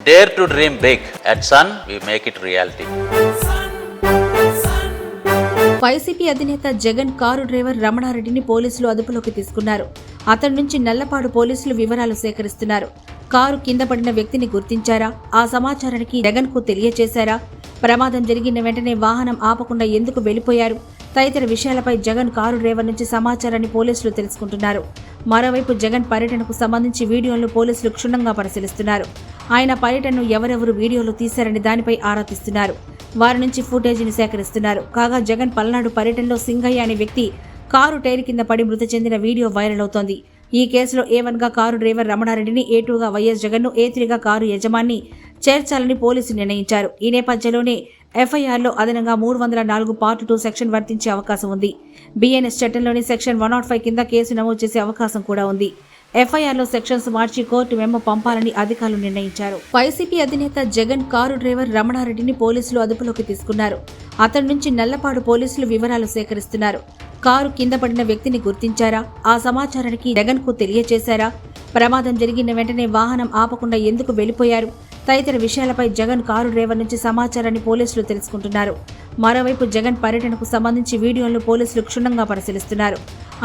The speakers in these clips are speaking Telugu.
dare to dream big. At Sun, we make it reality. YCP అధినేత జగన్ కారు డ్రైవర్ రమణారెడ్డిని పోలీసులు అదుపులోకి తీసుకున్నారు. అతడి నుంచి నల్లపాడు పోలీసులు వివరాలు సేకరిస్తున్నారు. కారు కింద పడిన వ్యక్తిని గుర్తించారా? ఆ సమాచారానికి జగన్ కు తెలియచేశారా? ప్రమాదం జరిగిన వెంటనే వాహనం ఆపకుండా ఎందుకు వెళ్లిపోయారు? తదితర విషయాలపై జగన్ కారు డ్రైవర్ నుంచి సమాచారాన్ని పోలీసులు తెలుసుకుంటున్నారు. మరోవైపు జగన్ పర్యటనకు సంబంధించి వీడియోలను పోలీసులు క్షుణ్ణంగా పరిశీలిస్తున్నారు. ఆయన పర్యటనను ఎవరెవరు వీడియోలు తీశారని దానిపై ఆరా తీస్తున్నారు. వారి నుంచి ఫుటేజీని సేకరిస్తున్నారు. కాగా జగన్ పల్నాడు పర్యటనలో సింగయ్య అనే వ్యక్తి కారు టైర్ కింద పడి మృతి చెందిన వీడియో వైరల్ అవుతోంది. ఈ కేసులో A1 గా కారు డ్రైవర్ రమణారెడ్డిని, A2 గా వైఎస్ జగన్ ను, A3 గా కారు యజమాని చేర్చాలని పోలీసులు నిర్ణయించారు. ఈ నేపథ్యంలోనే FIRలో అదనంగా 304 పార్ట్ 2 సెక్షన్ వర్తించే అవకాశం ఉంది. BNS చట్టంలోని సెక్షన్ 105 కింద కేసు నమోదు చేసే అవకాశం కూడా ఉంది. FIRలో సెక్షన్స్ మార్చి కోర్టు మెమో పంపాలని అధికారులు నిర్ణయించారు. వైసీపీ అధినేత జగన్ కారు డ్రైవర్ రమణారెడ్డిని పోలీసులు అదుపులోకి తీసుకున్నారు. అతడి నుంచి నల్లపాడు పోలీసులు వివరాలు సేకరిస్తున్నారు. కారు కింద పడిన వ్యక్తిని గుర్తించారా? ఆ సమాచారానికి జగన్ కు తెలియచేశారా? ప్రమాదం జరిగిన వెంటనే వాహనం ఆపకుండా ఎందుకు వెళ్లిపోయారు? తదితర విషయాలపై జగన్ కారు డ్రైవర్ నుంచి సమాచారాన్ని పోలీసులు తెలుసుకుంటున్నారు. మరోవైపు జగన్ పర్యటనకు సంబంధించి వీడియోలను పోలీసులు క్షుణ్ణంగా పరిశీలిస్తున్నారు.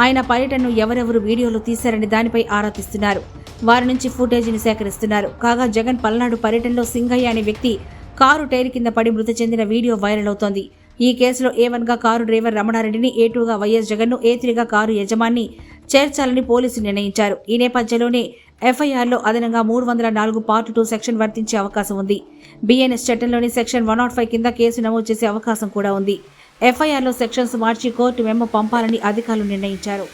ఆయన పర్యటనను ఎవరెవరు వీడియోలు తీశారని దానిపై ఆరా తీస్తున్నారు. వారి నుంచి ఫుటేజీని సేకరిస్తున్నారు. కాగా జగన్ పల్నాడు పర్యటనలో సింగయ్య అనే వ్యక్తి కారు టైర్ కింద పడి మృతి చెందిన వీడియో వైరల్ అవుతోంది. ఈ కేసులో A1 గా కారు డ్రైవర్ రమణారెడ్డిని, A2 గా వైఎస్ జగన్ ను, A3 గా కారు యజమాని చేర్చాలని పోలీసులు నిర్ణయించారు. ఈ నేపథ్యంలోనే FIRలో అదనంగా 304 పార్ట్ 2 సెక్షన్ వర్తించే అవకాశం ఉంది. BNS చట్టంలోని సెక్షన్ 105 కింద కేసు నమోదు చేసే అవకాశం కూడా ఉంది. FIRలో సెక్షన్స్ మార్చి కోర్టు మెమో పంపాలని అధికారులు నిర్ణయించారు.